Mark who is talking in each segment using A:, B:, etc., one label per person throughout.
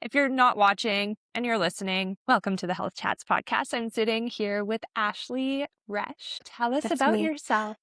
A: If you're not watching and you're listening, welcome to the Health Chats podcast. I'm sitting here with Ashley Resch. Tell us
B: That's
A: about
B: me.
A: yourself.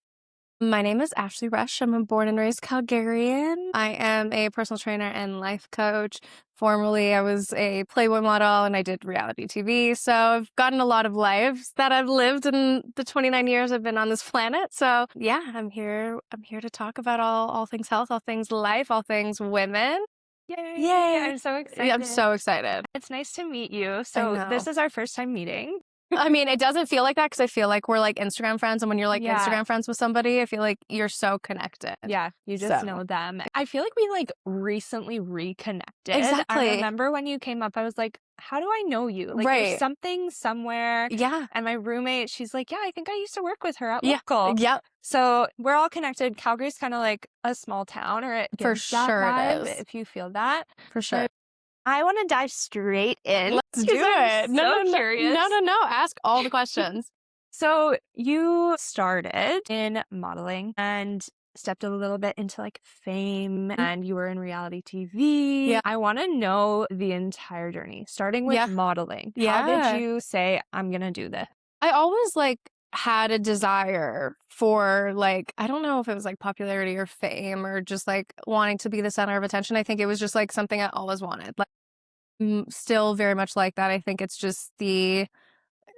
B: My name is Ashley Resch. I'm a born and raised Calgarian. I am a personal trainer and life coach. Formerly, I was a Playboy model and I did reality TV. So I've gotten a lot of lives that I've lived in the 29 years I've been on this planet. So yeah, I'm here. I'm here to talk about all things health, all things life, all things women.
A: Yay!
B: Yay!
A: I'm so excited.
B: I'm so excited.
A: It's nice to meet you.
B: I
A: So
B: know.
A: this is our first time meeting.
B: I mean, it doesn't feel like that because I feel like we're like Instagram friends. And when you're like
A: Yeah.
B: Instagram friends with somebody, I feel like you're so connected.
A: Yeah, you just
B: So.
A: know them. I feel like we like recently reconnected.
B: Exactly.
A: I remember when you came up, I was like, how do I know you? Like there's
B: Right.
A: something somewhere.
B: Yeah.
A: And my roommate, she's like, yeah, I think I used to work with her at
B: Yeah.
A: local.
B: Yep.
A: So we're all connected. Calgary's kind of like a small town, or it
B: For
A: gives that
B: sure it
A: vibe,
B: is.
A: if you feel that.
B: For sure.
A: I want to dive straight in.
B: Let's do it.
A: I'm
B: No,
A: so
B: no,
A: curious.
B: no. Ask all the questions.
A: So you started in modeling and stepped a little bit into like fame, and you were in reality TV.
B: Yeah.
A: I want to know the entire journey, starting with
B: Yeah.
A: modeling. How
B: Yeah.
A: did you say, I'm going to do this?
B: I always like had a desire for like, I don't know if it was like popularity or fame or just like wanting to be the center of attention. I think it was just like something I always wanted. Like, still very much like that. I think it's just the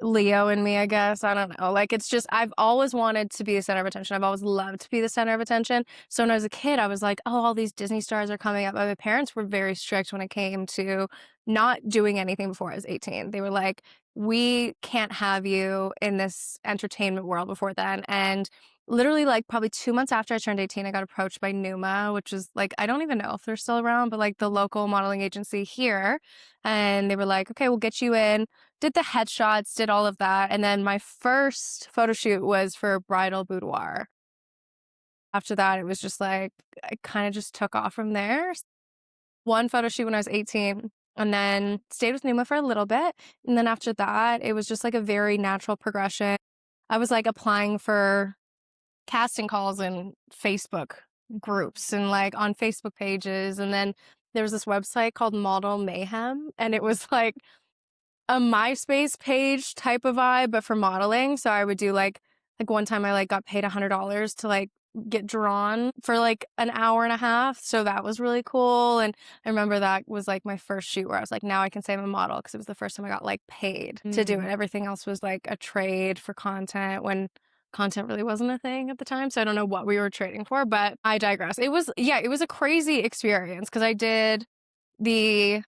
B: Leo in me, I guess. I don't know. Like, it's just, I've always wanted to be the center of attention. I've always loved to be the center of attention. So when I was a kid, I was like, oh, all these Disney stars are coming up. My parents were very strict when it came to not doing anything before I was 18. They were like, we can't have you in this entertainment world before then. And literally, like, probably 2 months after I turned 18, I got approached by Numa, which is like, I don't even know if they're still around, but like the local modeling agency here. And they were like, okay, we'll get you in. Did the headshots, did all of that. And then my first photo shoot was for Bridal Boudoir. After that, it was just like, I kind of just took off from there. One photo shoot when I was 18, and then stayed with Numa for a little bit. And then after that, it was just like a very natural progression. I was like applying for casting calls in Facebook groups and like on Facebook pages. And then there was this website called Model Mayhem, and it was like a MySpace page type of vibe, but for modeling. So I would do like one time I like got paid $100 to like get drawn for like an hour and a half. So that was really cool. And I remember that was like my first shoot where I was like, now I can say I'm a model, because it was the first time I got like paid to do it. Everything else was like a trade for content when content really wasn't a thing at the time. So I don't know what we were trading for, but I digress. It was a crazy experience because I did the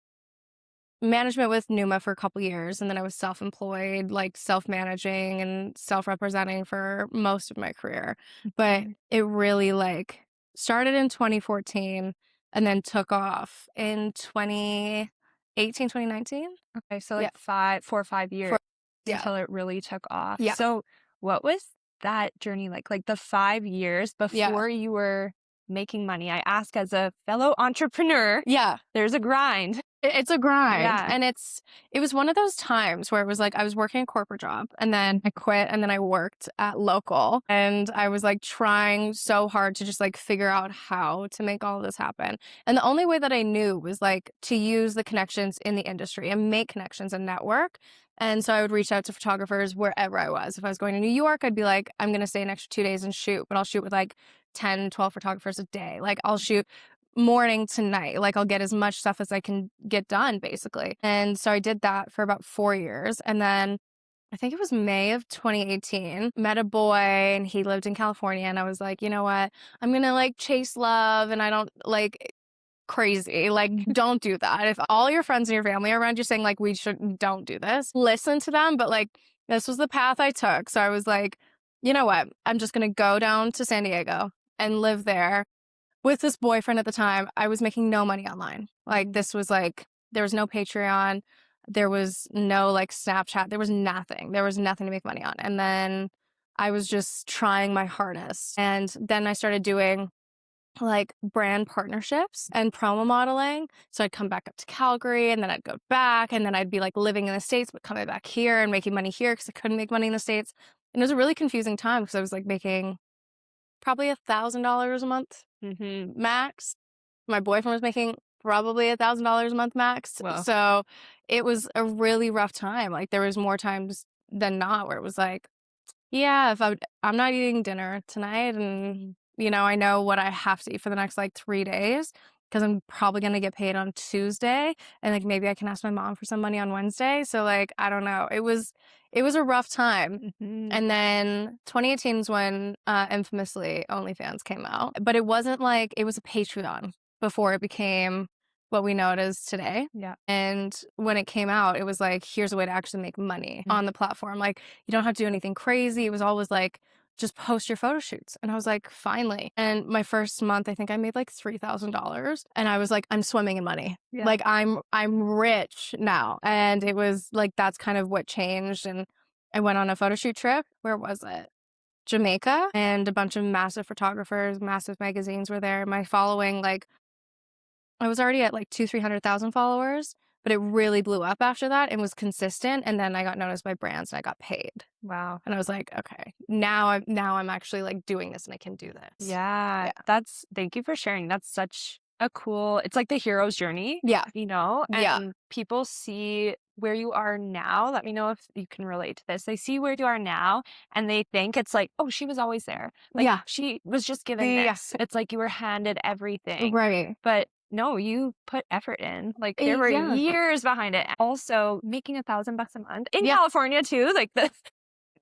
B: management with Numa for a couple years, and then I was self-employed, like self-managing and self-representing for most of my career. But it really like started in 2014 and then took off in 2018, 2019.
A: Okay, so
B: Yeah.
A: like 4 or 5 years
B: Yeah.
A: until it really took off.
B: Yeah.
A: So what was that journey like? Like the 5 years before you were making money? I ask as a fellow entrepreneur.
B: Yeah.
A: There's a grind.
B: It's a grind.
A: Yeah.
B: And it was one of those times where it was like I was working a corporate job and then I quit and then I worked at local, and I was like trying so hard to just like figure out how to make all of this happen. And the only way that I knew was like to use the connections in the industry and make connections and network. And so I would reach out to photographers wherever I was. If I was going to New York, I'd be like, I'm going to stay an extra 2 days and shoot, but I'll shoot with like 10, 12 photographers a day. Like I'll shoot morning to night. Like I'll get as much stuff as I can get done, basically. And so I did that for about 4 years. And then I think it was May of 2018, met a boy and he lived in California. And I was like, you know what? I'm going to like chase love, and I don't like crazy. Like, don't do that. If all your friends and your family are around you saying like, don't do this, listen to them. But like, this was the path I took. So I was like, you know what? I'm just going to go down to San Diego and live there. With this boyfriend at the time, I was making no money online. Like, this was like, there was no Patreon. There was no like Snapchat. There was nothing. There was nothing to make money on. And then I was just trying my hardest. And then I started doing like brand partnerships and promo modeling. So I'd come back up to Calgary, and then I'd go back, and then I'd be like living in the States, but coming back here and making money here because I couldn't make money in the States. And it was a really confusing time because I was like making probably $1,000 a month max. My boyfriend was making probably $1,000 a month max.
A: Well,
B: So it was a really rough time. Like there was more times than not where it was like, yeah, if I'm not eating dinner tonight and I know what I have to eat for the next like 3 days because I'm probably gonna get paid on Tuesday and like maybe I can ask my mom for some money on Wednesday. So like I don't know. It was a rough time.
A: mhm.
B: And then 2018 is when infamously OnlyFans came out. But it wasn't like it was a Patreon before it became what we know it is today.
A: Yeah.
B: And when it came out, it was like, here's a way to actually make money on the platform. Like, you don't have to do anything crazy. It was always like, just post your photo shoots. And I was like, finally. And my first month, I think I made like $3,000. And I was like, I'm swimming in money.
A: Yeah.
B: Like I'm rich now. And it was like, that's kind of what changed. And I went on a photo shoot trip. Where was it? Jamaica. And a bunch of massive photographers, massive magazines were there. My following, like, I was already at like 300,000 followers, but it really blew up after that and was consistent. And then I got noticed by brands and I got paid.
A: Wow.
B: And I was like, okay, now I'm actually like doing this and I can do this.
A: Yeah.
B: Yeah.
A: Thank you for sharing. That's such a cool, it's like the hero's journey,
B: Yeah. Yeah.
A: and people see where you are now. Let me know if you can relate to this. They see where you are now and they think it's like, oh, she was always there. Like
B: Yeah.
A: she was just given
B: Yeah.
A: this. It's like you were handed everything.
B: Right.
A: But no, you put effort in. Like there were
B: Yeah.
A: years behind it. Also making $1,000 a month in
B: Yeah.
A: California too, like the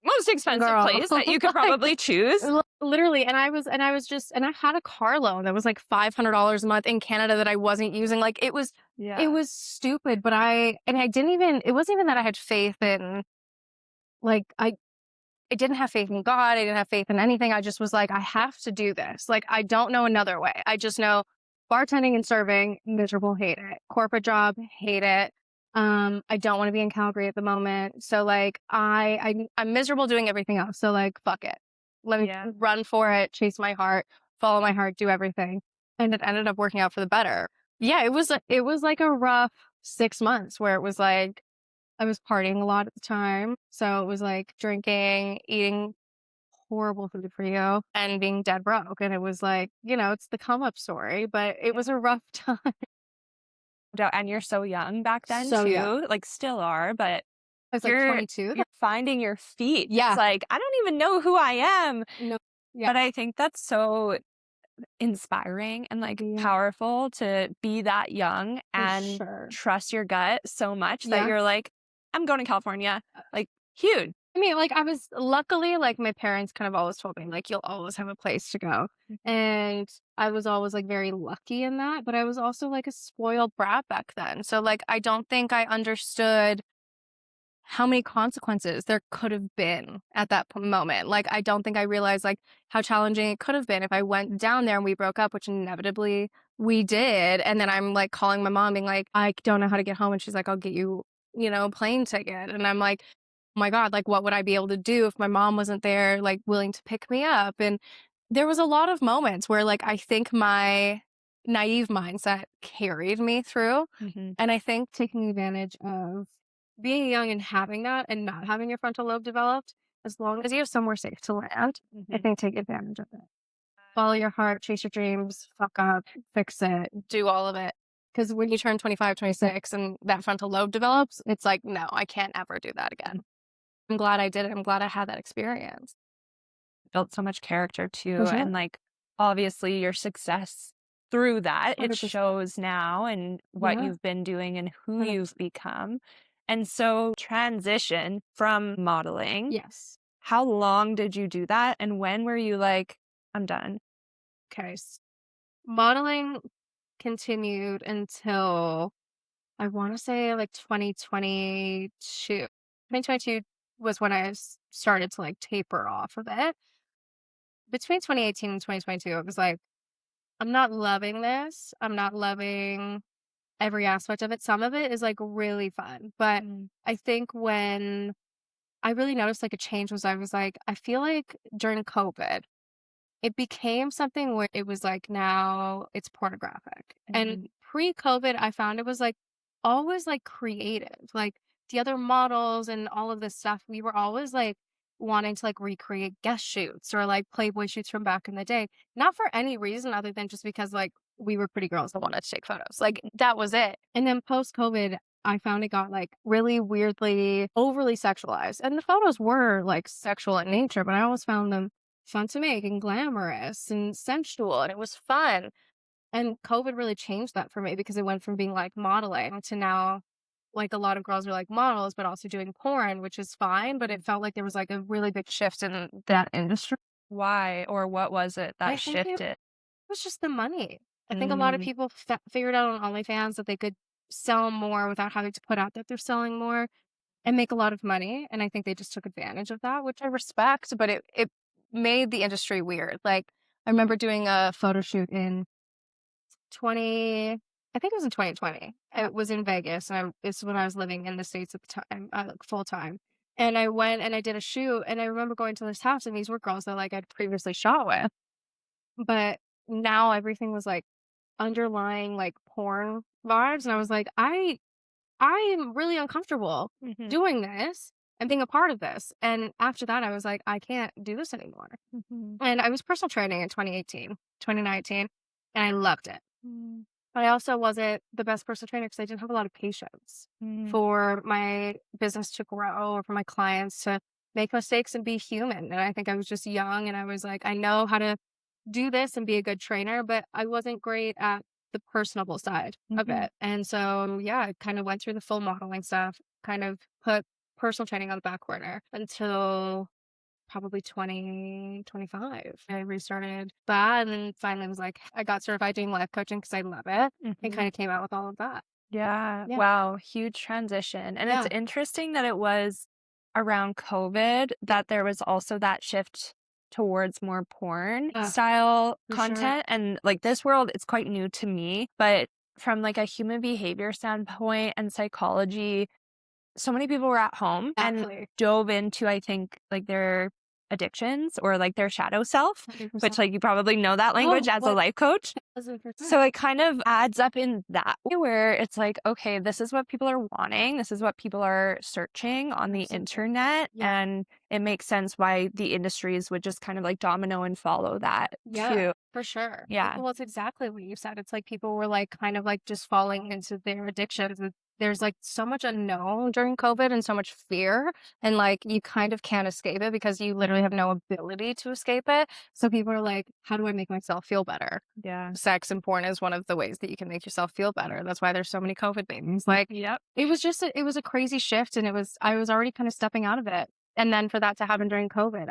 A: most expensive
B: Girl.
A: place that you could probably choose.
B: Literally. And I I had a car loan that was like $500 a month in Canada that I wasn't using. Like it was stupid, but it wasn't even that I had faith in, like, I didn't have faith in God. I didn't have faith in anything. I just was like, I have to do this. Like, I don't know another way. I just know bartending and serving, miserable, hate it. Corporate job, hate it. I don't want to be in Calgary at the moment. So like, I'm miserable doing everything else. So like, fuck it. Let me run for it, chase my heart, follow my heart, do everything. And it ended up working out for the better. Yeah, it was like a rough 6 months where it was like, I was partying a lot at the time. So it was like drinking, eating horrible food for you, and being dead broke. And it was like, it's the come up story, but it was a rough time.
A: And you're so young back then
B: So
A: too,
B: young.
A: like still are, but
B: I was like 22.
A: you're finding your feet.
B: Yeah.
A: It's like, I don't even know who I am.
B: No. Yeah.
A: But I think that's so inspiring and like powerful to be that young and trust your gut so much that you're like, I'm going to California. Like, huge.
B: I mean, like, I was luckily, like, my parents kind of always told me, like, you'll always have a place to go. And I was always, like, very lucky in that. But I was also, like, a spoiled brat back then. So, like, I don't think I understood how many consequences there could have been at that moment. Like, I don't think I realized, like, how challenging it could have been if I went down there and we broke up, which inevitably we did. And then I'm, like, calling my mom being like, I don't know how to get home. And she's like, I'll get you, a plane ticket. And I'm like, oh my God, like, what would I be able to do if my mom wasn't there, like, willing to pick me up? And there was a lot of moments where, like, I think my naive mindset carried me through. And I think taking advantage of being young and having that and not having your frontal lobe developed, as long as you have somewhere safe to land, I think take advantage of it. Follow your heart, chase your dreams, fuck up, fix it, do all of it. Because when you turn 25, 26 and that frontal lobe develops, it's like, no, I can't ever do that again. I'm glad I did it. I'm glad I had that experience.
A: Built so much character too. And like, obviously your success through that,
B: 100%.
A: it shows now and what you've been doing and who you've become. And so transition from modeling.
B: Yes.
A: How long did you do that? And when were you like, I'm done?
B: Okay. Modeling continued until I want to say like 2022. 2022 was when I started to like taper off of it. Between 2018 and 2022, it was like, I'm not loving this. I'm not loving every aspect of it. Some of it is like really fun. But I think when I really noticed like a change was I was like, I feel like during COVID, it became something where it was like now it's pornographic. And pre-COVID, I found it was like always like creative. Like the other models and all of this stuff, we were always like wanting to like recreate guest shoots or like Playboy shoots from back in the day. Not for any reason other than just because like we were pretty girls that wanted to take photos. Like, that was it. And then post-COVID, I found it got, like, really weirdly overly sexualized. And the photos were, like, sexual in nature, but I always found them fun to make and glamorous and sensual, and it was fun. And COVID really changed that for me because it went from being, like, modeling to now, like, a lot of girls are, like, models, but also doing porn, which is fine, but it felt like there was, like, a really big shift in that industry.
A: Why or what was it that
B: I think it
A: shifted?
B: was just the money. I think a lot of
A: Mm,
B: people figured out on OnlyFans that they could sell more without having to put out that they're selling more and make a lot of money, and I think they just took advantage of that, which I respect, but it made the industry weird. Like, I remember doing a photo shoot in 20 I think it was in 2020. It was in Vegas, and it's when I was living in the States at the time, like, full time. And I went and I did a shoot, and I remember going to this house, and these were girls that, like, I'd previously shot with. But now everything was, like, underlying, like, porn vibes, and I was like, I am really uncomfortable
A: mhm,
B: doing this and being a part of this." And after that, I was like, "I can't do this anymore."
A: mhm,
B: And I was personal training in 2018, 2019, and I loved it.
A: mm,
B: But I also wasn't the best personal trainer because I didn't have a lot of patience
A: mm,
B: for my business to grow or for my clients to make mistakes and be human. And I think I was just young and I was like, I know how to do this and be a good trainer, but I wasn't great at the personable side of
A: mhm.
B: it. And so, yeah, I kind of went through the full modeling stuff, kind of put personal training on the back burner until probably 2025. I restarted that and then finally was like, I got certified doing life coaching because I love it and
A: Mhm.
B: kind of came out with all of that.
A: Yeah.
B: Yeah.
A: Wow. Huge transition. And it's
B: Yeah.
A: interesting that it was around COVID that there was also that shift towards more porn
B: Yeah.
A: style
B: For sure.
A: content. And like this world, it's quite new to me, but from like a human behavior standpoint and psychology, so many people were at home and
B: Exactly.
A: dove into, I think, like their addictions or like their shadow self, which
B: 100%.
A: like you probably know that language
B: Oh,
A: as a life coach.
B: 1000%.
A: So it kind of adds up in that way where it's like, okay, this is what people are wanting. This is what people are searching on the
B: Absolutely.
A: internet.
B: Yeah.
A: And it makes sense why the industries would just kind of like domino and follow that
B: Yeah,
A: too.
B: for sure.
A: Yeah.
B: Well, it's exactly what you said. It's like people were like kind of like just falling into their addictions. There's like so much unknown during COVID and so much fear. And like you kind of can't escape it because you literally have no ability to escape it. So people are like, how do I make myself feel better?
A: Yeah.
B: Sex and porn is one of the ways that you can make yourself feel better. That's why there's so many COVID babies. Like
A: Yep.
B: it was just it was a crazy shift and I was already kind of stepping out of it. And then for that to happen during COVID,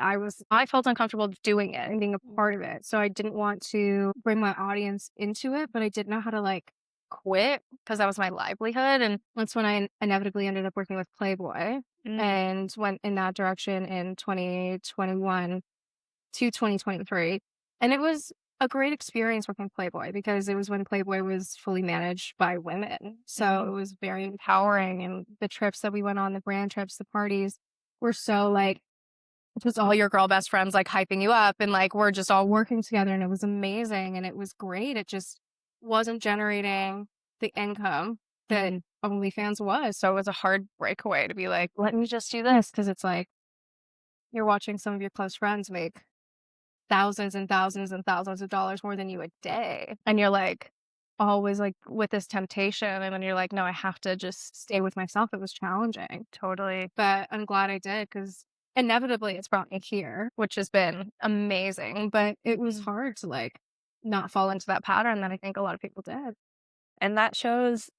B: I felt uncomfortable doing it and being a part of it. So I didn't want to bring my audience into it, but I didn't know how to like quit because that was my livelihood. And that's when I inevitably ended up working with Playboy
A: Mm,
B: and went in that direction in 2021 to 2023. And it was a great experience working with Playboy because it was when Playboy was fully managed by women. So it
A: mhm,
B: was very empowering. And the trips that we went on, the brand trips, the parties were so like, it was all your girl best friends like hyping you up and like we're just all working together and it was amazing and it was great. It just wasn't generating the income that
A: mhm.
B: OnlyFans was. So it was a hard breakaway to be like, let me just do this because it's like you're watching some of your close friends make thousands and thousands and thousands of dollars more than you a day. And you're like always like with this temptation. And then you're like, no, I have to just stay with myself. It was challenging,
A: Totally.
B: but I'm glad I did because inevitably it's brought me here, which has been amazing. But it was
A: Mhm.
B: hard to like not fall into that pattern that I think a lot of people did.
A: And that shows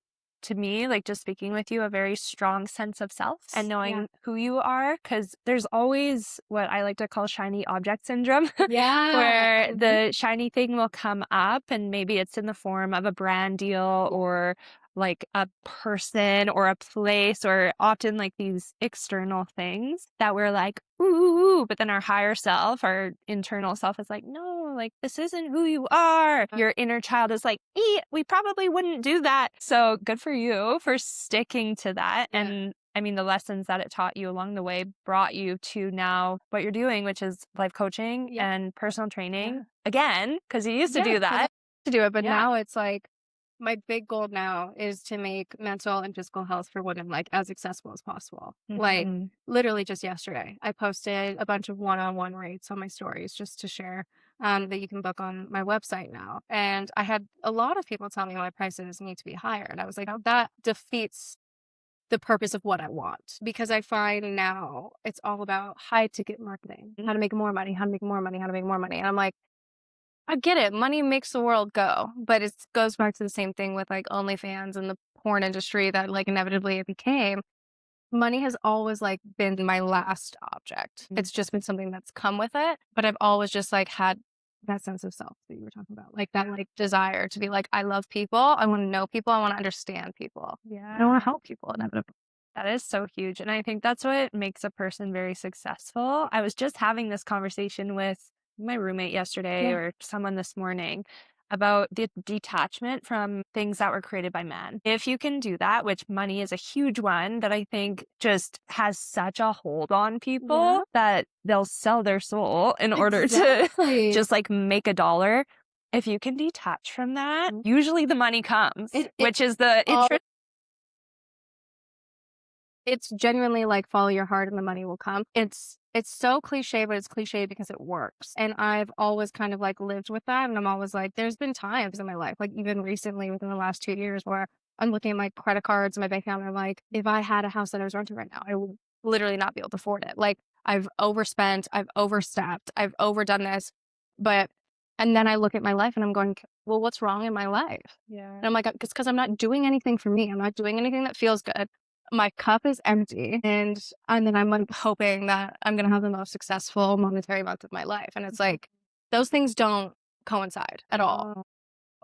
A: to me, like just speaking with you, a very strong sense of self and
B: Yeah.
A: knowing who you are. Cause there's always what I like to call shiny object syndrome,
B: Yeah.
A: where the shiny thing will come up and maybe it's in the form of a brand deal
B: Yeah.
A: or like a person or a place or often like these external things that we're like, ooh, but then our higher self, our internal self is like, no, like this isn't who you are. Your inner child is like, we probably wouldn't do that. So good for you for sticking to that.
B: Yeah.
A: And I mean, the lessons that it taught you along the way brought you to now what you're doing, which is life coaching
B: Yeah.
A: and personal
B: Yeah.
A: training again, because you used to
B: Yeah,
A: do
B: 'cause I
A: that.
B: to do it, but
A: Yeah.
B: now it's like my big goal now is to make mental and physical health for women like as accessible as possible. Like
A: Mhm.
B: literally just yesterday, I posted a bunch of one-on-one rates on my stories just to share that you can book on my website now. And I had a lot of people tell me my prices need to be higher. And I was like, oh, that defeats the purpose of what I want, because I find now it's all about high ticket marketing, how to make more money, how to make more money, how to make more money. And I'm like, I get it. Money makes the world go, but it goes back to the same thing with like OnlyFans and the porn industry that like inevitably it became. Money has always like been my last object. It's just been something that's come with it, but I've always just like had that sense of self that you were talking about, like that like desire to be like, I love people, I want to know people, I want to understand people,
A: Yeah.
B: I want to help people inevitably.
A: That is so huge. And I think that's what makes a person very successful. I was just having this conversation with my roommate yesterday or someone this morning about the detachment from things that were created by men. If you can do that, which money is a huge one that I think just has such a hold on people that they'll sell their soul in order to just like make a dollar. If you can detach from that, usually the money comes, which is the interest.
B: It's genuinely like follow your heart and the money will come. It's so cliche, but it's cliche because it works. And I've always kind of like lived with that. And I'm always like, there's been times in my life, like even recently within the last 2 years, where I'm looking at my credit cards and my bank account and I'm like, if I had a house that I was renting right now, I would literally not be able to afford it. Like I've overspent, I've overstepped, I've overdone this. And then I look at my life and I'm going, well, what's wrong in my life? And I'm like, it's because I'm not doing anything for me. I'm not doing anything that feels good. My cup is empty, and then I'm like hoping that I'm gonna have the most successful monetary month of my life. And it's like those things don't coincide at all.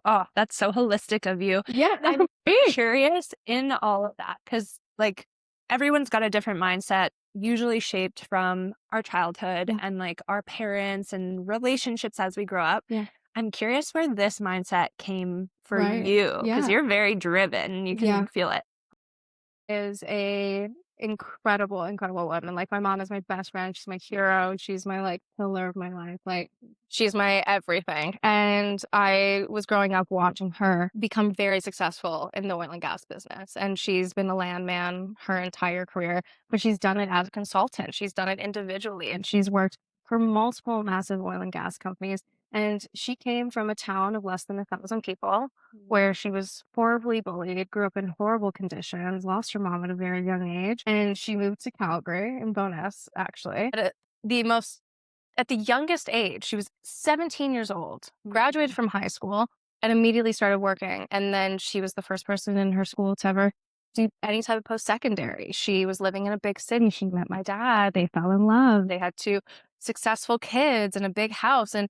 A: Oh, that's so holistic of you.
B: Yeah,
A: I'm curious in all of that because like everyone's got a different mindset, usually shaped from our childhood and like our parents and relationships as we grow up. I'm curious where this mindset came for you because you're very driven. You can feel it.
B: Is a incredible woman. Like my mom is my best friend. She's my hero. She's my like pillar of my life. Like she's my everything. And I was growing up watching her become very successful in the oil and gas business. And she's been a landman her entire career, but she's done it as a consultant. She's done it individually, and she's worked for multiple massive oil and gas companies. And she came from a town of less than 1,000 people where she was horribly bullied, grew up in horrible conditions, lost her mom at a very young age. And she moved to Calgary in Bowness, actually. At the youngest age, she was 17 years old, graduated from high school, and immediately started working. And then she was the first person in her school to ever do any type of post-secondary. She was living in a big city. She met my dad. They fell in love. They had 2 successful kids and a big house. And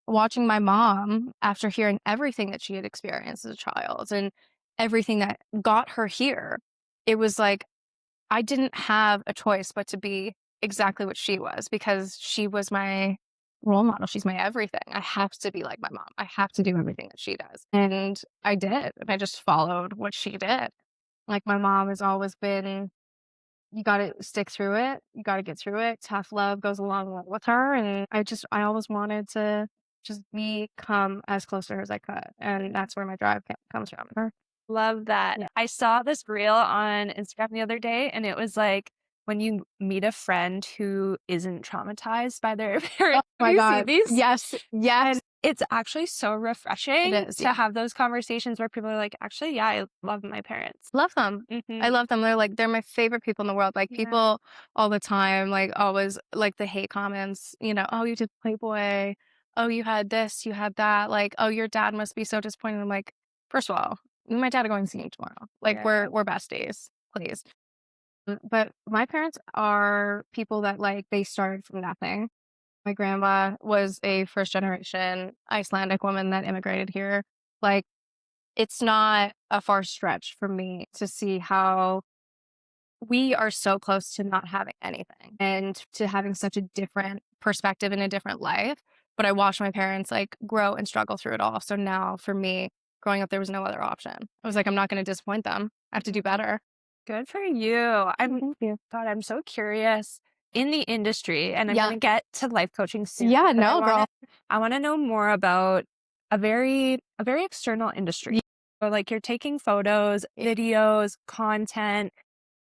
B: watching my mom, after hearing everything that she had experienced as a child and everything that got her here, it was like I didn't have a choice but to be exactly what she was, because she was my role model. She's my everything. I have to be like my mom. I have to do everything that she does. And I did. And I just followed what she did. Like my mom has always been, you got to stick through it. You got to get through it. Tough love goes along with her. And I always wanted to just become as close to her as I could. And that's where my drive comes from. Her.
A: Love that. I saw this reel on Instagram the other day, and it was like when you meet a friend who isn't traumatized by their parents.
B: Oh my God.
A: See these?
B: Yes.
A: And it's actually so refreshing to have those conversations where people are like, actually, I love my parents.
B: Love them. I love them. They're my favorite people in the world. Like people all the time, like always like the hate comments, oh, you did Playboy. Oh, you had this, you had that. Like, oh, your dad must be so disappointed. I'm like, first of all, me and my dad are going to see him tomorrow. Like we're besties, please. But my parents are people that like they started from nothing. My grandma was a first generation Icelandic woman that immigrated here. Like it's not a far stretch for me to see how we are so close to not having anything and to having such a different perspective and a different life. But I watched my parents like grow and struggle through it all. So now for me, growing up, there was no other option. I was like, I'm not going to disappoint them. I have to do better.
A: Good for you.
B: Thank you.
A: God, I'm so curious in the industry, and I'm going to get to life coaching soon.
B: Yeah, no, girl.
A: I want to know more about a very external industry. So like you're taking photos, videos, content.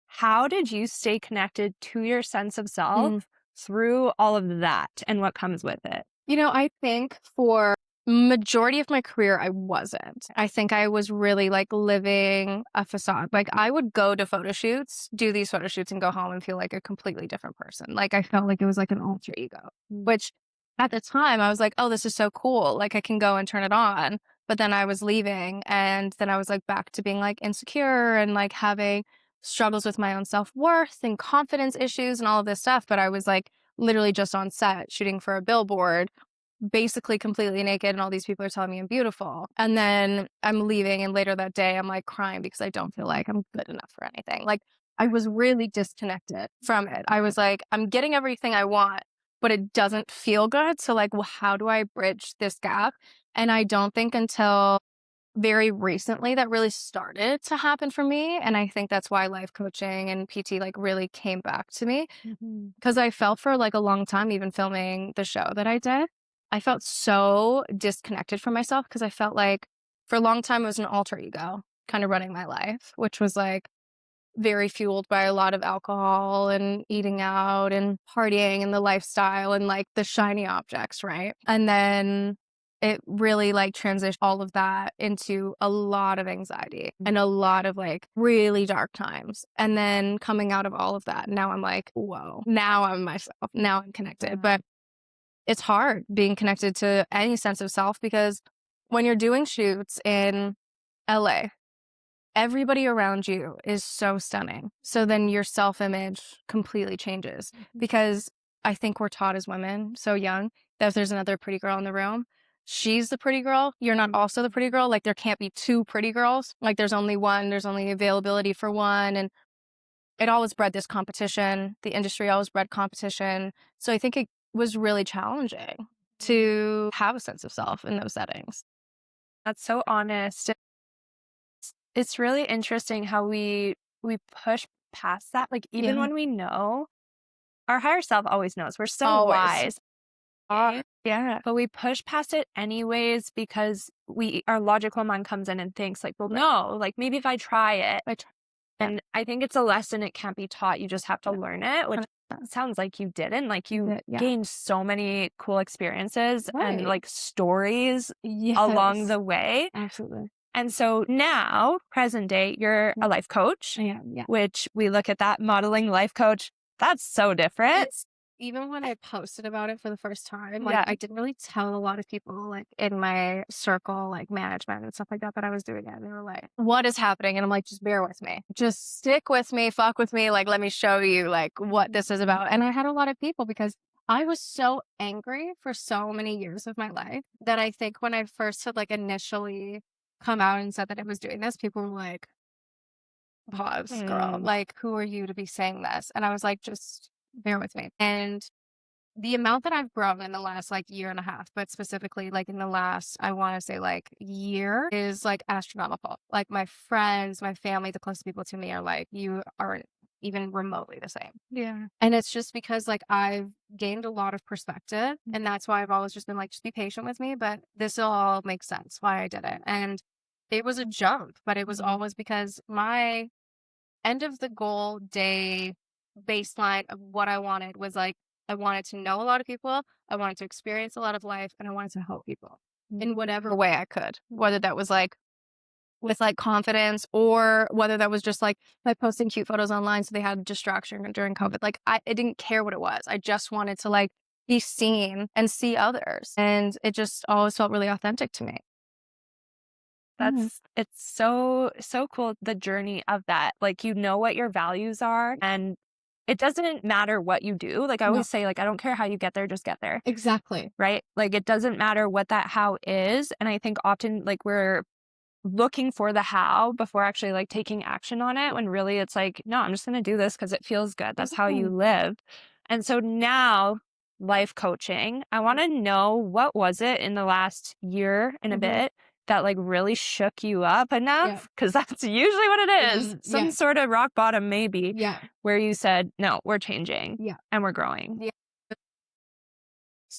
A: How did you stay connected to your sense of self through all of that and what comes with it?
B: I think for majority of my career, I wasn't. I think I was really like living a facade. Like I would go to photo shoots, do these photo shoots and go home and feel like a completely different person. Like I felt like it was like an alter ego, which at the time I was like, oh, this is so cool. Like I can go and turn it on. But then I was leaving and then I was like back to being like insecure and like having struggles with my own self-worth and confidence issues and all of this stuff. But I was like literally just on set shooting for a billboard, basically completely naked, and all these people are telling me I'm beautiful. And then I'm leaving, and later that day I'm like crying because I don't feel like I'm good enough for anything. Like I was really disconnected from it. I was like, I'm getting everything I want, but it doesn't feel good. So like, well, how do I bridge this gap? And I don't think until very recently that really started to happen for me. And I think that's why life coaching and PT like really came back to me, because I felt for like a long time, even filming the show that I did, I felt so disconnected from myself because I felt like for a long time it was an alter ego kind of running my life, which was like very fueled by a lot of alcohol and eating out and partying and the lifestyle and like the shiny objects, right? And then it really like transitioned all of that into a lot of anxiety and a lot of like really dark times. And then coming out of all of that, now I'm like, whoa, now I'm myself, now I'm connected. But it's hard being connected to any sense of self because when you're doing shoots in LA, everybody around you is so stunning. So then your self-image completely changes because I think we're taught as women so young that if there's another pretty girl in the room, she's the pretty girl. You're not also the pretty girl. Like there can't be two pretty girls. Like there's only one. There's only availability for one. And it always bred this competition. The industry always bred competition. So I think it was really challenging to have a sense of self in those settings.
A: That's so honest. It's really interesting how we push past that. Like even when we know, our higher self always knows. We're so wise.
B: Yeah.
A: But we push past it anyways because our logical mind comes in and thinks like, well, no, like maybe if I try it. And I think it's a lesson it can't be taught. You just have to learn it, which sounds like you didn't. Like you gained so many cool experiences and like stories along the way.
B: Absolutely.
A: And so now, present day, you're a life coach, which we look at that modeling life coach. That's so different.
B: Even when I posted about it for the first time, like I didn't really tell a lot of people like in my circle, like management and stuff like that I was doing it. And they were like, what is happening? And I'm like, just bear with me. Just stick with me, fuck with me. Like, let me show you like what this is about. And I had a lot of people because I was so angry for so many years of my life that I think when I first had like initially come out and said that I was doing this, people were like, pause, girl. Like, who are you to be saying this? And I was like, just bear with me. And the amount that I've grown in the last like year and a half, but specifically like in the last, I want to say like year is like astronomical. Like my friends, my family, the closest people to me are like, you aren't even remotely the same. Yeah. And it's just because like I've gained a lot of perspective and that's why I've always just been like, just be patient with me, but this will all make sense why I did it. And it was a jump, but it was always because my end of the goal day baseline of what I wanted was like, I wanted to know a lot of people, I wanted to experience a lot of life, and I wanted to help people in whatever way I could, whether that was like with like confidence or whether that was just like by posting cute photos online so they had distraction during COVID. Like I didn't care what it was. I just wanted to like be seen and see others. And it just always felt really authentic to me.
A: It's so cool, the journey of that. Like, you know what your values are, and it doesn't matter what you do. Like I always say, like, I don't care how you get there, just get there.
B: Exactly.
A: Right? Like it doesn't matter what that how is. And I think often like we're looking for the how before actually like taking action on it, when really it's like, no, I'm just going to do this because it feels good. That's how you live. And so now, life coaching, I want to know, what was it in the last year and a bit that like really shook you up enough? Because that's usually what it is. Some sort of rock bottom maybe, where you said, no, we're changing and we're growing.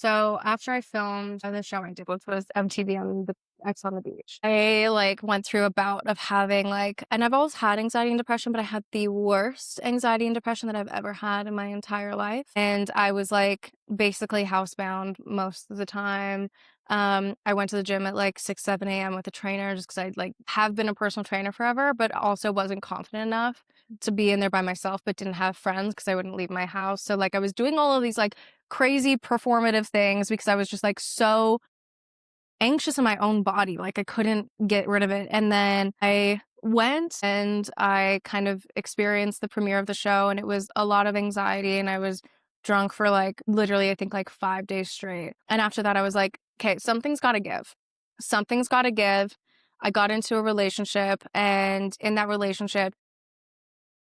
B: So after I filmed the show I did, which was MTV on the X on the Beach, I like went through a bout of having like, and I've always had anxiety and depression, but I had the worst anxiety and depression that I've ever had in my entire life. And I was like basically housebound most of the time. I went to the gym at like 6, 7 a.m. with a trainer just because I like have been a personal trainer forever, but also wasn't confident enough to be in there by myself, but didn't have friends because I wouldn't leave my house. So like I was doing all of these like crazy performative things because I was just like so anxious in my own body. Like I couldn't get rid of it. And then I went and I kind of experienced the premiere of the show, and it was a lot of anxiety, and I was drunk for like literally I think like 5 days straight. And after that I was like, okay, something's got to give. Something's got to give. I got into a relationship, and in that relationship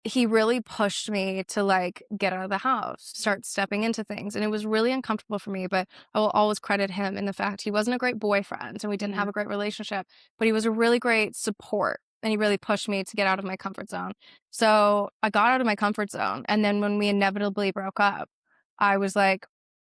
B: he really pushed me to like get out of the house, start stepping into things. And it was really uncomfortable for me, but I will always credit him in the fact he wasn't a great boyfriend and we didn't have a great relationship, but he was a really great support. And he really pushed me to get out of my comfort zone. So I got out of my comfort zone. And then when we inevitably broke up, I was like,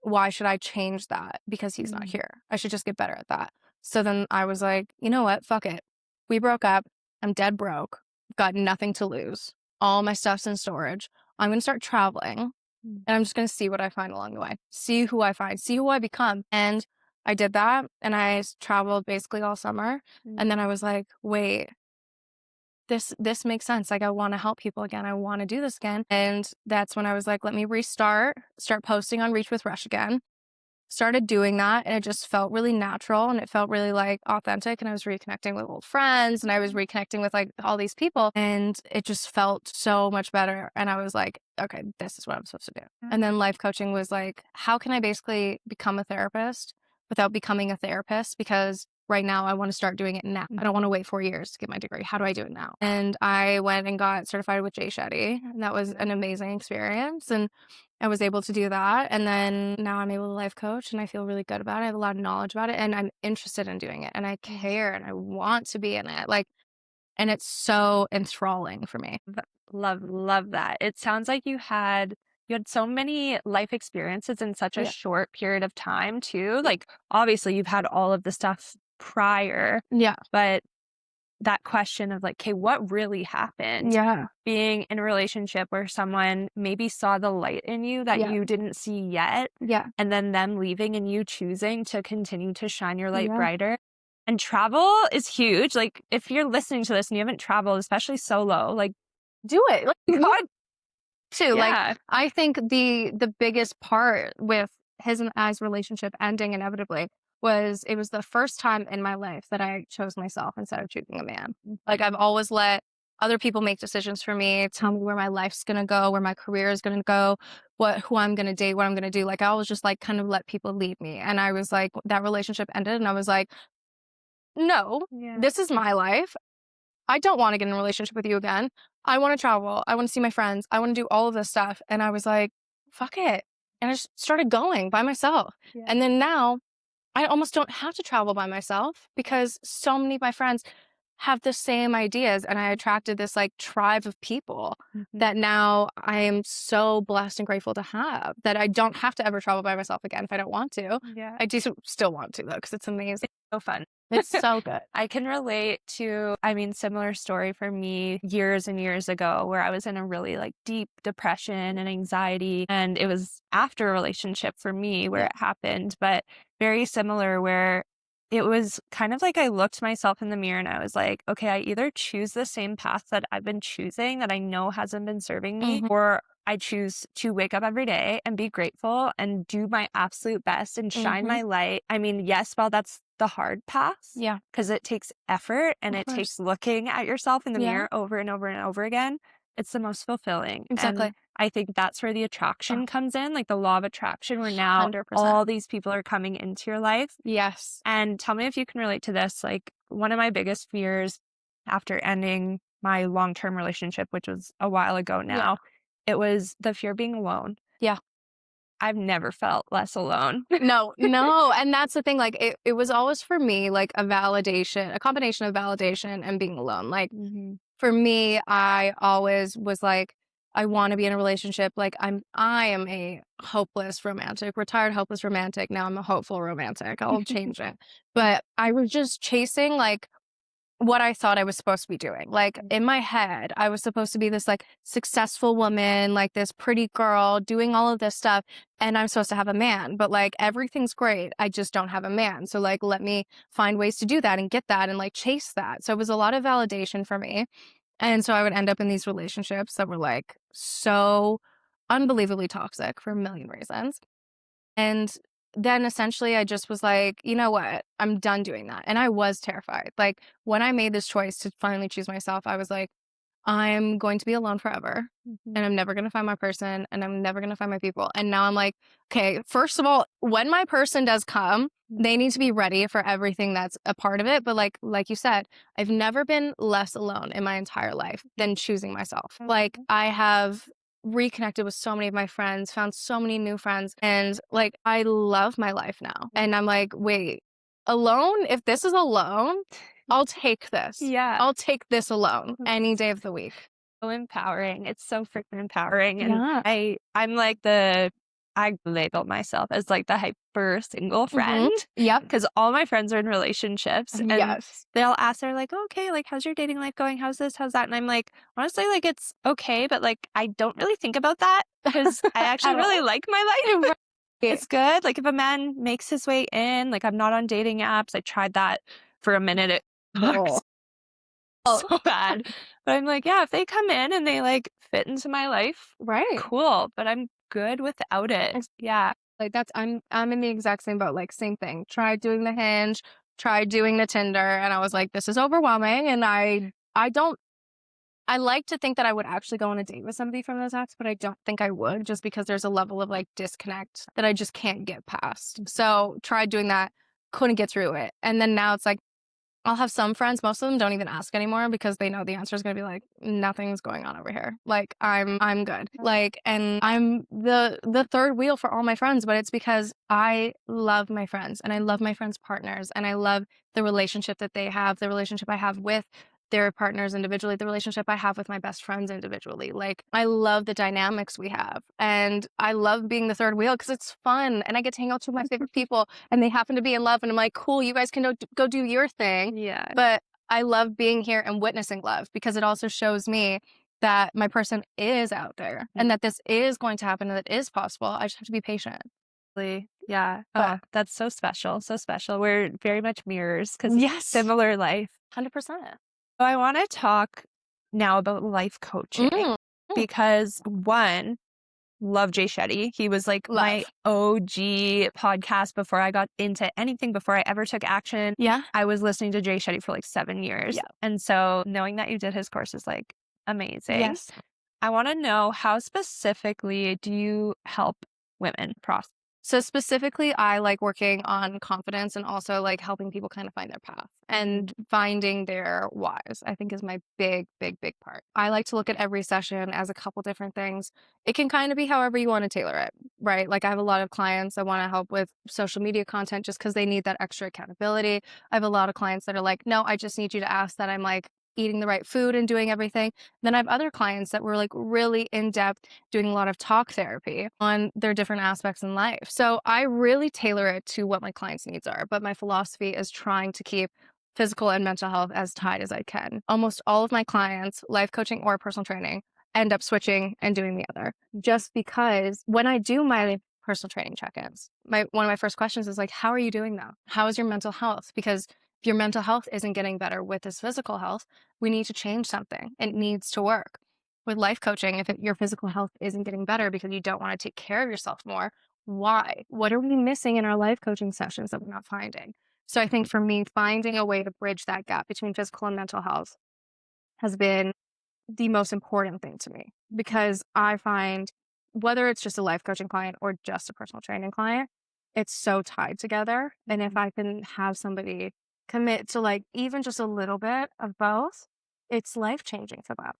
B: why should I change that? Because he's not here. I should just get better at that. So then I was like, you know what? Fuck it. We broke up. I'm dead broke. Got nothing to lose. All my stuff's in storage. I'm going to start traveling, and I'm just going to see what I find along the way. See who I find, see who I become. And I did that, and I traveled basically all summer. And then I was like, wait, this makes sense. Like I want to help people again. I want to do this again. And that's when I was like, let me restart, start posting on Reach with Resch again. Started doing that, and it just felt really natural, and it felt really like authentic, and I was reconnecting with old friends, and I was reconnecting with like all these people, and it just felt so much better. And I was like, okay, this is what I'm supposed to do. And then life coaching was like, how can I basically become a therapist without becoming a therapist? Because right now I want to start doing it now. I don't want to wait 4 years to get my degree. How do I do it now? And I went and got certified with Jay Shetty, and that was an amazing experience. And I was able to do that. And then now I'm able to life coach, and I feel really good about it. I have a lot of knowledge about it, and I'm interested in doing it, and I care, and I want to be in it. Like, and it's so enthralling for me.
A: Love that. It sounds like you had so many life experiences in such a short period of time too. Like obviously you've had all of the stuff prior.
B: Yeah.
A: But that question of like, okay, what really happened?
B: Yeah.
A: Being in a relationship where someone maybe saw the light in you that you didn't see yet.
B: Yeah.
A: And then them leaving and you choosing to continue to shine your light brighter. And travel is huge. Like if you're listening to this and you haven't traveled, especially solo, like do it. Like God
B: too. Like I think the biggest part with his and I's relationship ending inevitably was it was the first time in my life that I chose myself instead of choosing a man. Like I've always let other people make decisions for me, tell me where my life's gonna go, where my career is gonna go, who I'm gonna date, what I'm gonna do. Like I always just like kind of let people lead me. And I was like, that relationship ended, and I was like, no, this is my life. I don't want to get in a relationship with you again. I want to travel. I want to see my friends. I want to do all of this stuff. And I was like, fuck it. And I just started going by myself. And then now I almost don't have to travel by myself because so many of my friends have the same ideas, and I attracted this like tribe of people that now I am so blessed and grateful to have, that I don't have to ever travel by myself again if I don't want to. I do still want to though, because it's amazing.
A: It's so fun.
B: It's so good.
A: I can relate to, I mean, similar story for me years and years ago where I was in a really like deep depression and anxiety, and it was after a relationship for me where it happened, but very similar where it was kind of like I looked myself in the mirror and I was like, okay, I either choose the same path that I've been choosing that I know hasn't been serving me, or I choose to wake up every day and be grateful and do my absolute best and shine my light. I mean, yes, well, that's the hard path.
B: Yeah.
A: Because it takes effort and it takes looking at yourself in the mirror over and over and over again. It's the most fulfilling.
B: Exactly.
A: And I think that's where the attraction comes in, like the law of attraction, where now
B: 100%.
A: all these people are coming into your life.
B: Yes.
A: And tell me if you can relate to this. Like one of my biggest fears after ending my long-term relationship, which was a while ago now, it was the fear of being alone.
B: Yeah.
A: I've never felt less alone.
B: No. And that's the thing. Like it was always for me, like a validation, a combination of validation and being alone. Like for me, I always was like, I want to be in a relationship. Like I am a hopeless romantic, retired hopeless romantic. Now I'm a hopeful romantic. I'll change it. But I was just chasing like what I thought I was supposed to be doing. Like in my head, I was supposed to be this like successful woman, like this pretty girl doing all of this stuff. And I'm supposed to have a man, but like everything's great. I just don't have a man. So like, let me find ways to do that and get that and like chase that. So it was a lot of validation for me. And so I would end up in these relationships that were like so unbelievably toxic for a million reasons. And then essentially I just was like, you know what? I'm done doing that. And I was terrified. Like when I made this choice to finally choose myself, I was like, I'm going to be alone forever and I'm never going to find my person and I'm never going to find my people. And now I'm like, okay, first of all, when my person does come, they need to be ready for everything that's a part of it. But like you said, I've never been less alone in my entire life than choosing myself. Like I have reconnected with so many of my friends, found so many new friends, and like I love my life now. And I'm like, wait, alone? If this is alone, I'll take this.
A: Yeah.
B: I'll take this alone any day of the week.
A: So empowering. It's so freaking empowering. And I'm like I label myself as like the hyper single friend.
B: Yep.
A: Because all my friends are in relationships. And they'll ask, they're like, oh, okay, like how's your dating life going? How's this? How's that? And I'm like, honestly, like it's okay, but like I don't really think about that because I actually really like my life. It's good. Like if a man makes his way in, like I'm not on dating apps. I tried that for a minute. It sucks so bad. But I'm like, yeah, if they come in and they like fit into my life, cool. But I'm good without it. Yeah.
B: Like that's I'm in the exact same boat. Like same thing. Tried doing the Hinge, tried doing the Tinder, and I was like, this is overwhelming. And I like to think that I would actually go on a date with somebody from those apps, but I don't think I would just because there's a level of like disconnect that I just can't get past. So tried doing that, couldn't get through it. And then now it's like, I'll have some friends, most of them don't even ask anymore because they know the answer is going to be like, nothing's going on over here. Like I'm good. Like, and I'm the third wheel for all my friends, but it's because I love my friends and I love my friends' partners and I love the relationship that they have, the relationship I have with their partners individually, the relationship I have with my best friends individually. Like I love the dynamics we have and I love being the third wheel because it's fun and I get to hang out with my favorite people and they happen to be in love and I'm like, cool, you guys can go do your thing.
A: Yeah.
B: But I love being here and witnessing love because it also shows me that my person is out there and that this is going to happen and that it is possible. I just have to be patient.
A: Yeah. Oh, that's so special. So special. We're very much mirrors because similar life.
B: 100%.
A: So I want to talk now about life coaching because one, love Jay Shetty. He was like my OG podcast before I got into anything, before I ever took action.
B: Yeah.
A: I was listening to Jay Shetty for like 7 years. Yeah. And so knowing that you did his course is like amazing.
B: Yes.
A: I want to know, how specifically do you help women process?
B: So specifically, I like working on confidence and also like helping people kind of find their path and finding their whys, I think is my big part. I like to look at every session as a couple different things. It can kind of be however you want to tailor it, right? Like I have a lot of clients that want to help with social media content just because they need that extra accountability. I have a lot of clients that are like, no, I just need you to ask that I'm like eating the right food and doing everything. Then I have other clients that were like really in depth doing a lot of talk therapy on their different aspects in life. So I really tailor it to what my clients' needs are. But my philosophy is trying to keep physical and mental health as tied as I can. Almost all of my clients, life coaching or personal training, end up switching and doing the other. Just because when I do my personal training check-ins, one of my first questions is like, how are you doing now? How is your mental health? Because if your mental health isn't getting better with this physical health, we need to change something. It needs to work. With life coaching, if your physical health isn't getting better because you don't want to take care of yourself more, why? What are we missing in our life coaching sessions that we're not finding? So I think for me, finding a way to bridge that gap between physical and mental health has been the most important thing to me because I find whether it's just a life coaching client or just a personal training client, it's so tied together. And if I can have somebody commit to like even just a little bit of both, it's life-changing for them.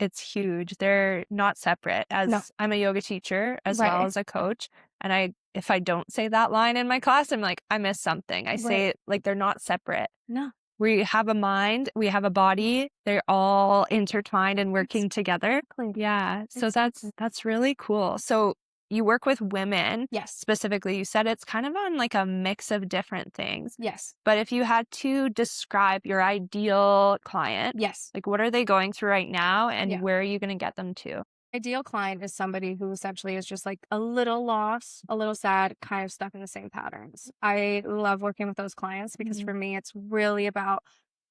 A: It's huge. They're not separate. I'm a yoga teacher as well as a coach. And if I don't say that line in my class, I'm like, I missed something. I say it like they're not separate.
B: No.
A: we have a mind, we have a body, they're all intertwined and working together.
B: Exactly.
A: Yeah. So that's really cool. So you work with women.
B: Yes.
A: Specifically. You said it's kind of on like a mix of different things.
B: Yes.
A: But if you had to describe your ideal client,
B: Yes.
A: like what are they going through right now and
B: Yeah.
A: where are you going to get them to?
B: Ideal client is somebody who essentially is just like a little lost, a little sad, kind of stuck in the same patterns. I love working with those clients because for me, it's really about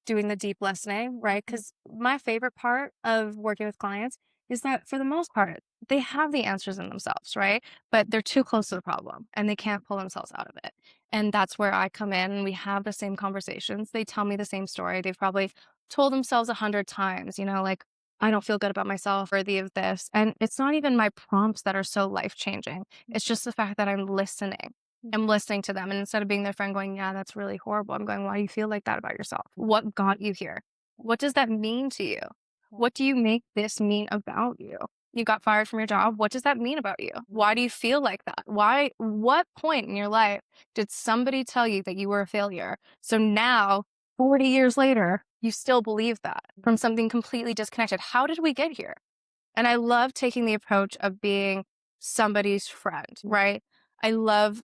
B: doing the deep listening, right? Because my favorite part of working with clients is that for the most part, they have the answers in themselves, right? But they're too close to the problem and they can't pull themselves out of it. And that's where I come in and we have the same conversations. They tell me the same story. They've probably told themselves 100 times, like, I don't feel good about myself, worthy of this. And it's not even my prompts that are so life changing. It's just the fact that I'm listening. I'm listening to them. And instead of being their friend going, yeah, that's really horrible, I'm going, why do you feel like that about yourself? What got you here? What does that mean to you? What do you make this mean about you? You got fired from your job. What does that mean about you? Why do you feel like that? What point in your life did somebody tell you that you were a failure? So now, 40 years later, you still believe that from something completely disconnected. How did we get here? And I love taking the approach of being somebody's friend, right? I love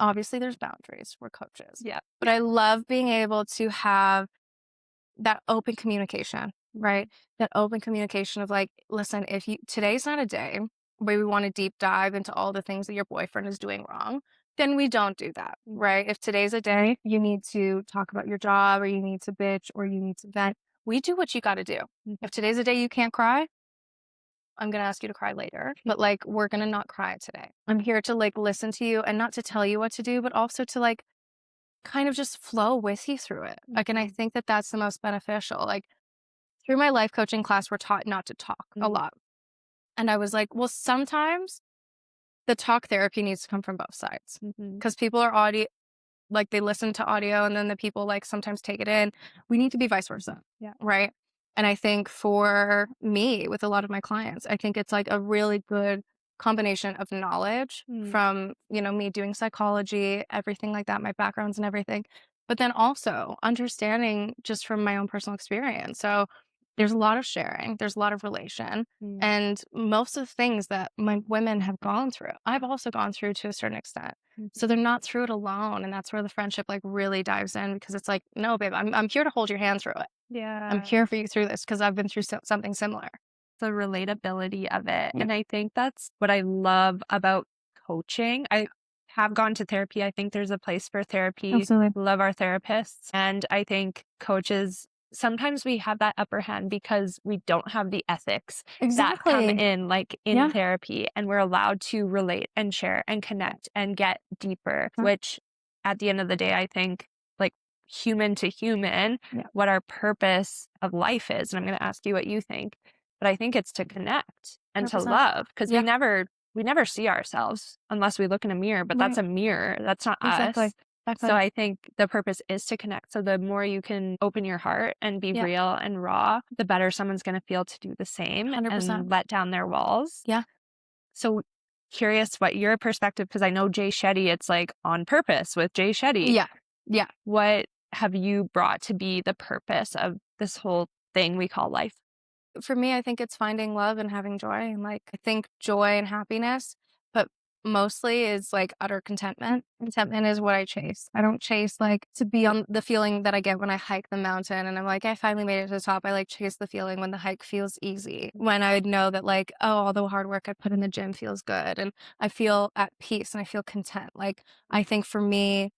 B: obviously there's boundaries. We're coaches.
A: Yeah.
B: But I love being able to have that open communication, right? That open communication of like, listen, today's not a day where we want to deep dive into all the things that your boyfriend is doing wrong, then we don't do that, right? If today's a day you need to talk about your job or you need to bitch or you need to vent, we do what you got to do. If today's a day you can't cry, I'm going to ask you to cry later, but like, we're going to not cry today. I'm here to like listen to you and not to tell you what to do, but also to like kind of just flow with you through it. Like, and I think that that's the most beneficial. Like through my life coaching class, we're taught not to talk a lot. And I was like, well, sometimes the talk therapy needs to come from both sides because people are like they listen to audio and then the people like sometimes take it in. We need to be vice versa.
A: Yeah.
B: Right. And I think for me, with a lot of my clients, I think it's like a really good combination of knowledge from, me doing psychology, everything like that, my backgrounds and everything, but then also understanding just from my own personal experience. So there's a lot of sharing, there's a lot of relation, and most of the things that my women have gone through, I've also gone through to a certain extent. So they're not through it alone. And that's where the friendship like really dives in because it's like, no, babe, I'm here to hold your hand through it.
A: Yeah.
B: I'm here for you through this because I've been through something similar.
A: The relatability of it. Yeah. And I think that's what I love about coaching. I have gone to therapy. I think there's a place for therapy.
B: Absolutely.
A: Love our therapists. And I think coaches, sometimes we have that upper hand because we don't have the ethics that come in like in therapy, and we're allowed to relate and share and connect and get deeper, which at the end of the day, I think like human to human, what our purpose of life is. And I'm going to ask you what you think, but I think it's to connect and
B: 100%.
A: to love because we never see ourselves unless we look in a mirror, but that's a mirror. That's not us. So I think the purpose is to connect. So the more you can open your heart and be real and raw, the better someone's going to feel to do the same
B: 100%.
A: and let down their walls.
B: Yeah.
A: So curious what your perspective, because I know Jay Shetty, it's like on purpose with Jay Shetty.
B: Yeah. Yeah.
A: What have you brought to be the purpose of this whole thing we call life?
B: For me, I think it's finding love and having joy. And like, I think joy and happiness, but mostly is like utter contentment. Contentment is what I chase. I don't chase like to be on the feeling that I get when I hike the mountain and I'm like, I finally made it to the top. I like chase the feeling when the hike feels easy, when I would know that like, oh, all the hard work I put in the gym feels good and I feel at peace and I feel content. Like, I think for me,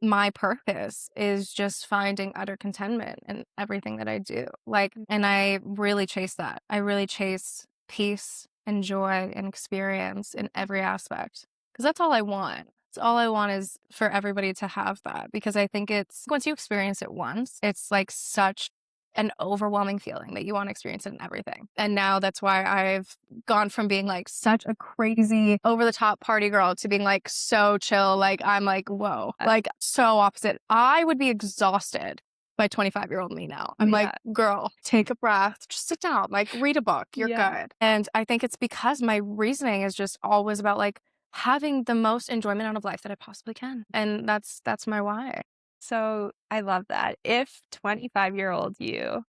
B: my purpose is just finding utter contentment in everything that I do. Like, and I really chase that. I really chase peace and joy and experience in every aspect because that's all I want. It's all I want is for everybody to have that because I think it's once you experience it once, it's like such an overwhelming feeling that you want to experience it in everything. And now that's why I've gone from being like such a crazy over the top party girl to being like so chill. Like I'm like, whoa, like so opposite. I would be exhausted by 25-year-old me now. I'm like, girl, take a breath, just sit down, like read a book, you're good. And I think it's because my reasoning is just always about like having the most enjoyment out of life that I possibly can. And that's my why.
A: So I love that. If 25-year-old you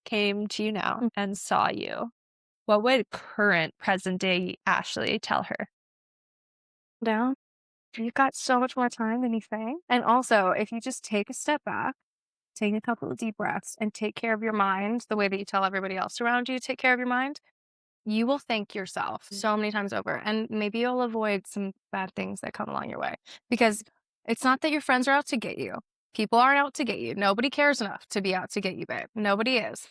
A: came to you now and saw you, what would current present day Ashley tell her?
B: Down. You've got so much more time than you think. And also, if you just take a step back, take a couple of deep breaths, and take care of your mind the way that you tell everybody else around you to take care of your mind, you will thank yourself so many times over. And maybe you'll avoid some bad things that come along your way. Because it's not that your friends are out to get you. People aren't out to get you. Nobody cares enough to be out to get you, babe. Nobody is.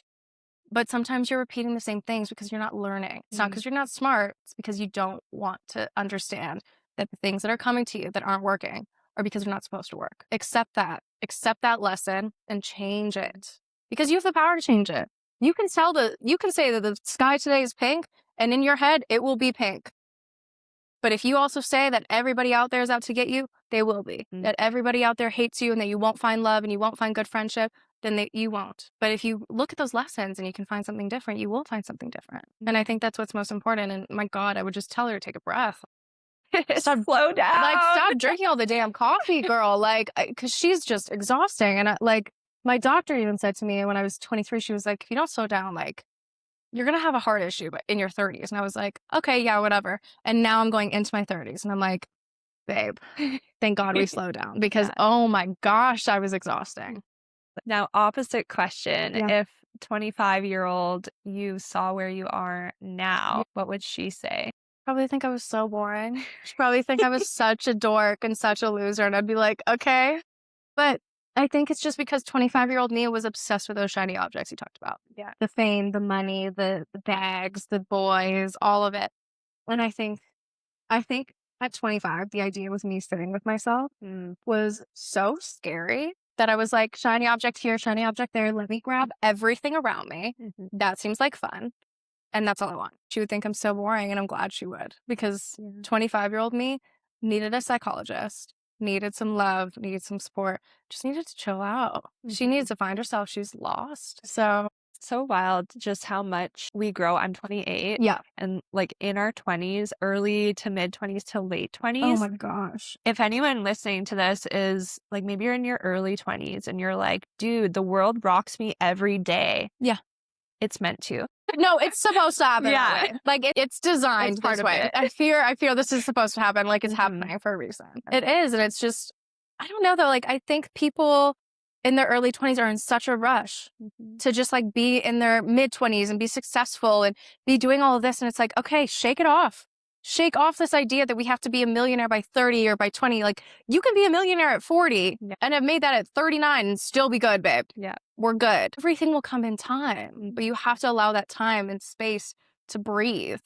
B: But sometimes you're repeating the same things because you're not learning. It's not because you're not smart. It's because you don't want to understand that the things that are coming to you that aren't working are because they're not supposed to work. Accept that. Accept that lesson and change it. Because you have the power to change it. You can say that the sky today is pink, and in your head, it will be pink. But if you also say that everybody out there is out to get you, they will be. That everybody out there hates you and that you won't find love and you won't find good friendship, then you won't. But if you look at those lessons and you can find something different, you will find something different. And I think that's what's most important. And my God, I would just tell her to take a breath.
A: Stop, slow down.
B: Like, stop drinking all the damn coffee, girl. Like, because she's just exhausting. And my doctor even said to me when I was 23, she was like, if you don't slow down, like, you're going to have a heart issue in your 30s. And I was like, okay, yeah, whatever. And now I'm going into my 30s. And I'm like, babe, thank God we slowed down because, oh my gosh, I was exhausting.
A: Now, opposite question. Yeah. If 25-year-old you saw where you are now, what would she say?
B: Probably think I was so boring. She'd probably think I was such a dork and such a loser. And I'd be like, okay. But I think it's just because 25-year-old me was obsessed with those shiny objects you talked about.
A: Yeah.
B: The fame, the money, the bags, the boys, all of it. And I think at 25, the idea with me sitting with myself was so scary that I was like, shiny object here, shiny object there. Let me grab everything around me. That seems like fun. And that's all I want. She would think I'm so boring, and I'm glad she would. Because 25-year-old me needed a psychologist, needed some love, needed some support, just needed to chill out. She needs to find herself. She's lost.
A: So wild just how much we grow. I'm 28.
B: Yeah.
A: And like in our 20s, early to mid 20s to late 20s.
B: Oh my gosh.
A: If anyone listening to this is like, maybe you're in your early 20s and you're like, dude, the world rocks me every day.
B: Yeah.
A: It's meant to.
B: No, it's supposed to happen that way. Like it's designed this way. I fear this is supposed to happen. Like it's happening for a reason. It is. And it's just, I don't know though. Like I think people in their early 20s are in such a rush to just like be in their mid 20s and be successful and be doing all of this. And it's like, okay, shake it off. Shake off this idea that we have to be a millionaire by 30 or by 20. Like you can be a millionaire at 40 and have made that at 39 and still be good, babe.
A: Yeah.
B: We're good. Everything will come in time, but you have to allow that time and space to breathe.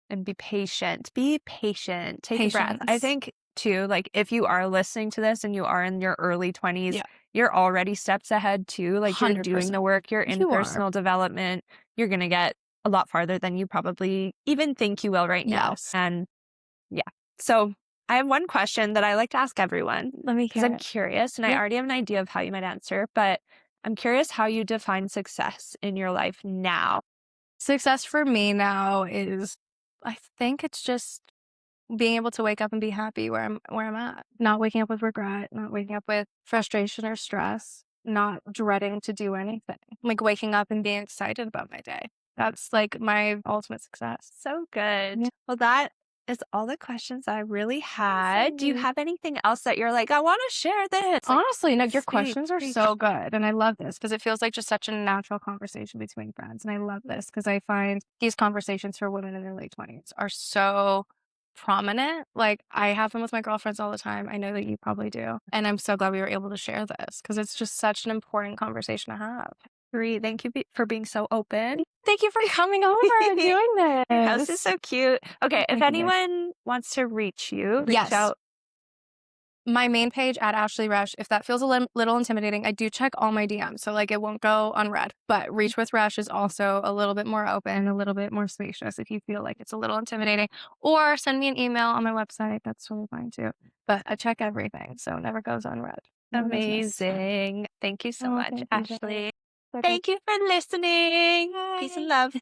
A: And be patient. Be patient. Take a breath. I think too, like if you are listening to this and you are in your early 20s, you're already steps ahead too. Like you're
B: 100%.
A: doing the work, you're in personal development. You're going to get a lot farther than you probably even think you will right now. And so I have one question that I like to ask everyone.
B: Let me hear
A: because I'm curious and I already have an idea of how you might answer, but I'm curious how you define success in your life now.
B: Success for me now is, I think it's just being able to wake up and be happy where I'm at. Not waking up with regret, not waking up with frustration or stress, not dreading to do anything. Like waking up and being excited about my day. That's like my ultimate success.
A: So good. Yeah. Well, that is all the questions I really had. Do you have anything else that you're like, I want to share this?
B: Honestly, no, your questions are so good. And I love this because it feels like just such a natural conversation between friends. And I love this because I find these conversations for women in their late 20s are so prominent. Like I have them with my girlfriends all the time. I know that you probably do. And I'm so glad we were able to share this because it's just such an important conversation to have.
A: Thank you for being so open.
B: Thank you for coming over and doing this.
A: Your house is so cute. Okay, if anyone wants to reach you, reach out.
B: My main page at Ashley Resch, if that feels a little intimidating, I do check all my DMs. So like it won't go unread. But Reach with Resch is also a little bit more open, a little bit more spacious if you feel like it's a little intimidating. Or send me an email on my website. That's totally fine too. But I check everything, so it never goes unread.
A: Amazing. Thank you so much, Ashley. Thank you for listening. Bye. Peace and love.